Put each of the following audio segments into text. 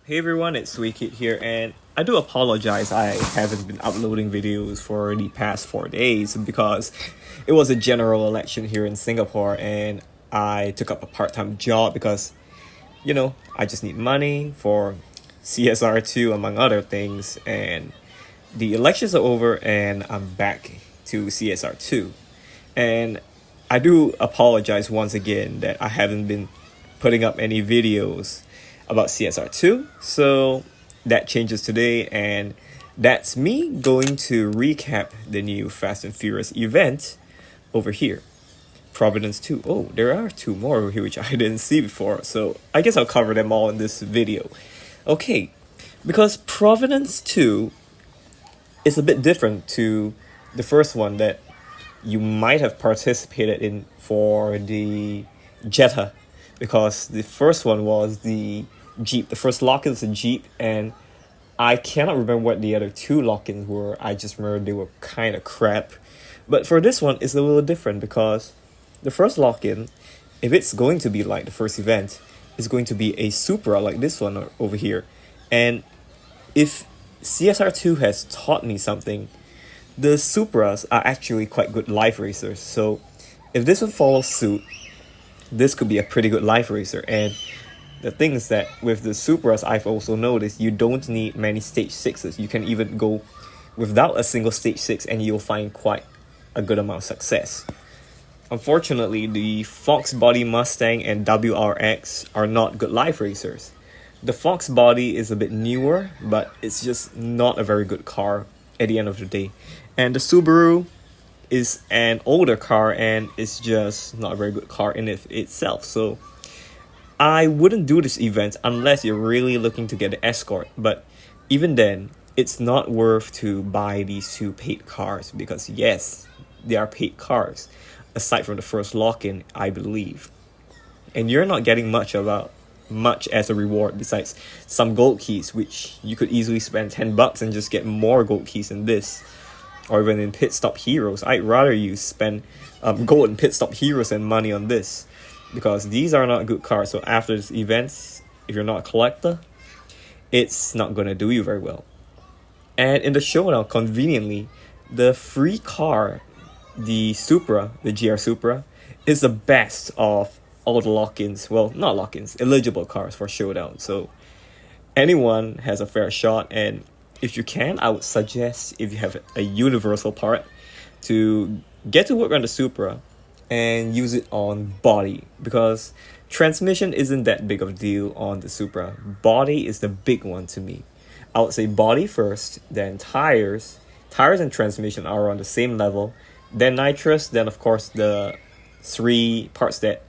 Hey everyone, it's Sweekit here, and I do apologize I haven't been uploading videos for the past 4 days because it was a general election here in Singapore and I took up a part-time job because, I just need money for CSR2 among other things, and the elections are over and I'm back to CSR2. And I do apologize once again that I haven't been putting up any videos about CSR2. So that changes today, and that's me going to recap the new Fast and Furious event over here. Provenance 2. Oh, there are two more over here which I didn't see before, so I guess I'll cover them all in this video. Okay, because Provenance 2 is a bit different to the first one that you might have participated in for the Jetta, because the first one was the Jeep. The first lock-in is a Jeep, and I cannot remember what the other two lock-ins were. I just remember they were kind of crap. But for this one, it's a little different because the first lock-in, if it's going to be like the first event, is going to be a Supra like this one over here. And if CSR2 has taught me something, the Supras are actually quite good life racers. So if this one follows suit, this could be a pretty good life racer. And the thing is that with the Supras, I've also noticed you don't need many stage 6s. You can even go without a single stage 6 and you'll find quite a good amount of success. Unfortunately, the Fox Body Mustang and WRX are not good life racers. The Fox Body is a bit newer, but it's just not a very good car at the end of the day. And the Subaru is an older car and it's just not a very good car in itself. So I wouldn't do this event unless you're really looking to get an Escort. But even then, it's not worth to buy these two paid cars because yes, they are paid cars. Aside from the first lock-in, I believe. And you're not getting much as a reward besides some gold keys, which you could easily spend $10 and just get more gold keys than this. Or even in Pit Stop Heroes. I'd rather you spend gold in Pit Stop Heroes and money on this, because these are not good cars. So after this event, if you're not a collector, it's not going to do you very well. And in the showdown, conveniently, the free car, the Supra, the GR Supra, is the best of all the lock-ins. Well, not lock-ins, eligible cars for showdown. So anyone has a fair shot, and if you can, I would suggest, if you have a universal part, to get to work on the Supra and use it on body, because transmission isn't that big of a deal on the Supra. Body is the big one to me. I would say body first, then tires. Tires and transmission are on the same level. Then nitrous, then of course the three parts that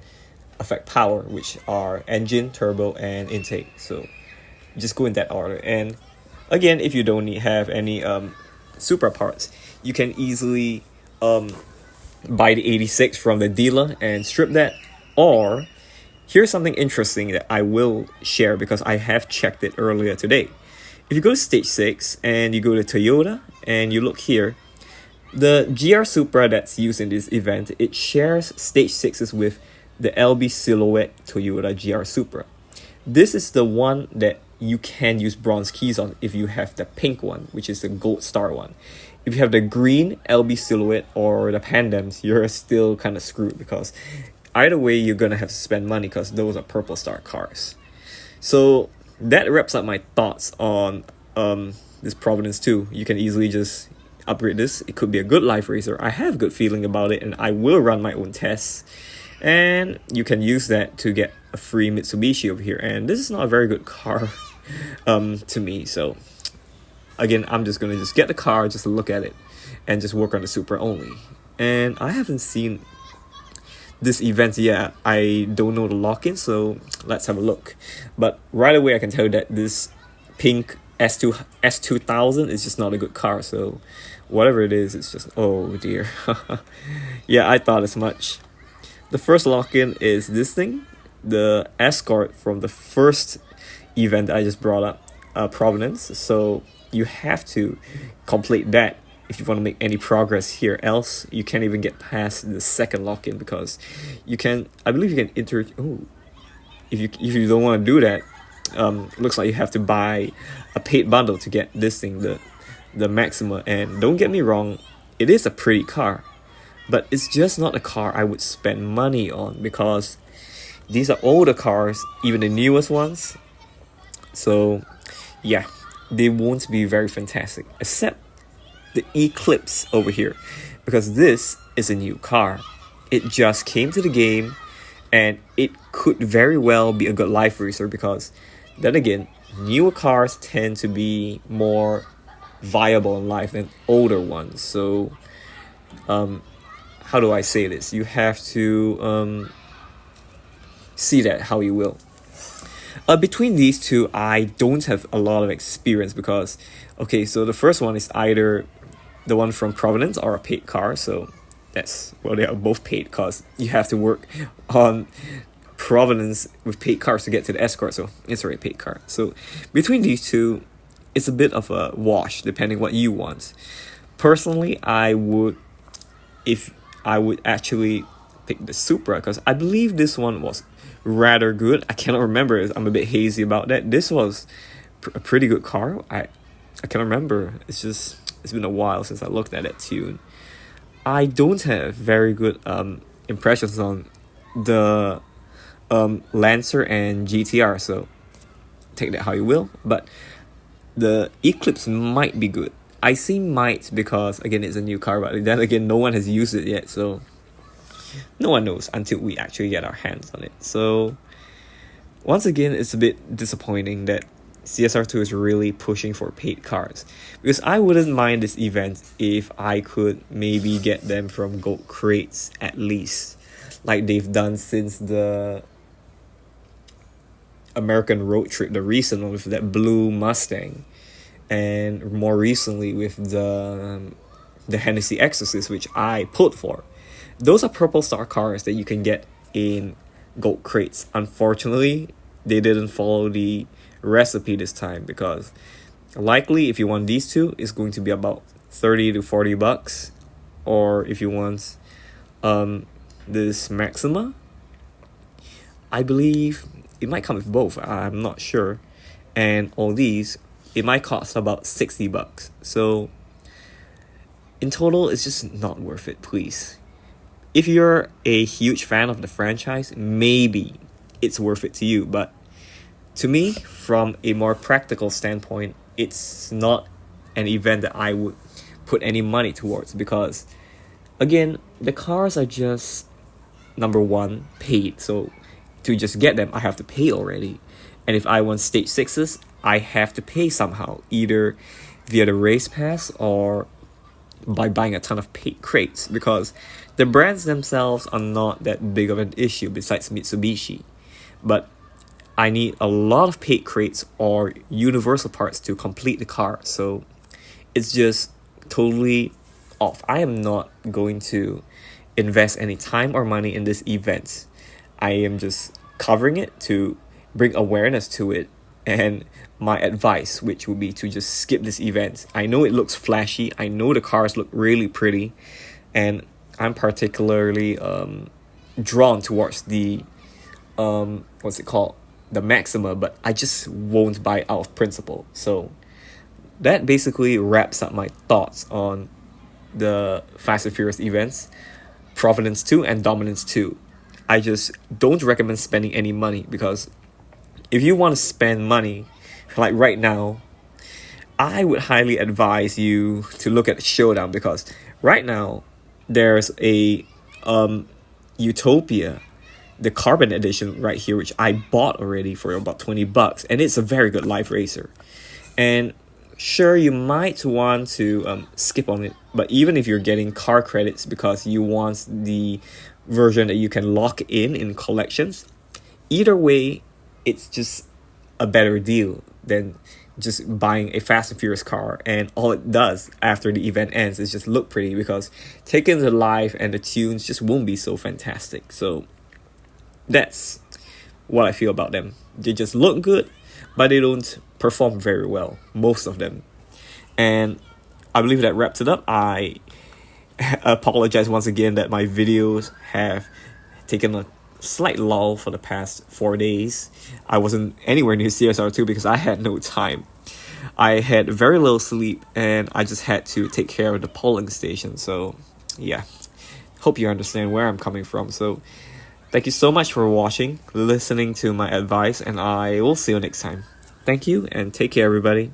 affect power, which are engine, turbo, and intake. So just go in that order. And again, if you don't have any Supra parts, you can easily buy the 86 from the dealer and strip that. Or here's something interesting that I will share because I have checked it earlier today. If you go to stage 6 and you go to Toyota and you look here, the GR Supra that's used in this event, it shares stage 6s with the LB Silhouette Toyota GR Supra. This is the one that you can use bronze keys on if you have the pink one, which is the gold star one. If you have the green LB Silhouette or the Pandems, you're still kind of screwed because either way you're gonna have to spend money because those are purple star cars. So that wraps up my thoughts on this Provenance 2. You can easily just upgrade this. It could be a good life racer. I have a good feeling about it and I will run my own tests. And you can use that to get a free Mitsubishi over here. And this is not a very good car to me. So again, I'm just going to just get the car, just look at it, and just work on the Supra only. And I haven't seen this event yet. I don't know the lock-in, so let's have a look. But right away, I can tell you that this pink S2000 is just not a good car. So whatever it is, it's just, oh dear. Yeah, I thought as much. The first lock-in is this thing, the Escort from the first event I just brought up, Provenance. So you have to complete that if you want to make any progress here. Else, you can't even get past the second lock-in because you can, I believe you can enter. Oh, if you don't want to do that, looks like you have to buy a paid bundle to get this thing, the Maxima. And don't get me wrong, it is a pretty car, but it's just not a car I would spend money on, because these are older cars, even the newest ones. So yeah, they won't be very fantastic, except the Eclipse over here, because this is a new car. It just came to the game, and it could very well be a good life racer, because then again, newer cars tend to be more viable in life than older ones. So how do I say this? You have to see that how you will. Between these two, I don't have a lot of experience, because okay, so the first one is either the one from Provenance or a paid car. So that's, well, they are both paid, cars. You have to work on Provenance with paid cars to get to the Escort, so it's already a paid car. So between these two, it's a bit of a wash depending what you want. Personally, I would actually pick the Supra, because I believe this one was rather good. I cannot remember, I'm a bit hazy about that. This was a pretty good car. I can't remember. It's been a while since I looked at it too. I don't have very good impressions on the Lancer and GTR, so take that how you will. But the Eclipse might be good. I say might because, again, it's a new car, but then again, no one has used it yet, so no one knows until we actually get our hands on it. So once again, it's a bit disappointing that CSR2 is really pushing for paid cars, because I wouldn't mind this event if I could maybe get them from gold crates, at least like they've done since the American road trip, the recent one with that blue Mustang, and more recently with the Hennessy Exorcist, which I pulled for. Those are purple star cars that you can get in gold crates. Unfortunately, they didn't follow the recipe this time, because likely if you want these two, it's going to be about 30 to 40 bucks. Or if you want this Maxima, I believe it might come with both, I'm not sure. And all these, it might cost about 60 bucks. So in total, it's just not worth it, please. If you're a huge fan of the franchise, maybe it's worth it to you. But to me, from a more practical standpoint, it's not an event that I would put any money towards, because again, the cars are just, number one, paid. So to just get them, I have to pay already. And if I want stage 6s, I have to pay somehow, either via the race pass or by buying a ton of paid crates, because the brands themselves are not that big of an issue besides Mitsubishi. But I need a lot of paid crates or universal parts to complete the car. So it's just totally off. I am not going to invest any time or money in this event. I am just covering it to bring awareness to it. And my advice, which would be to just skip this event. I know it looks flashy. I know the cars look really pretty. And I'm particularly drawn towards the, the Maxima, but I just won't buy out of principle. So that basically wraps up my thoughts on the Fast and Furious events, Provenance 2 and Dominance 2. I just don't recommend spending any money, because if you want to spend money, like right now, I would highly advise you to look at Showdown, because right now there's a Utopia, the Carbon Edition right here, which I bought already for about 20 bucks, and it's a very good life racer. And sure, you might want to skip on it, but even if you're getting car credits because you want the version that you can lock in collections, either way, it's just a better deal than just buying a Fast and Furious car, and all it does after the event ends is just look pretty, because taken to life and the tunes just won't be so fantastic. So that's what I feel about them. They just look good, but they don't perform very well, most of them. And I believe that wraps it up. I apologize once again that my videos have taken slight lull for the past 4 days. I wasn't anywhere near CSR2 because I had no time. I had very little sleep and I just had to take care of the polling station. So yeah, hope you understand where I'm coming from. So thank you so much for watching, listening to my advice, and I will see you next time. Thank you and take care, everybody.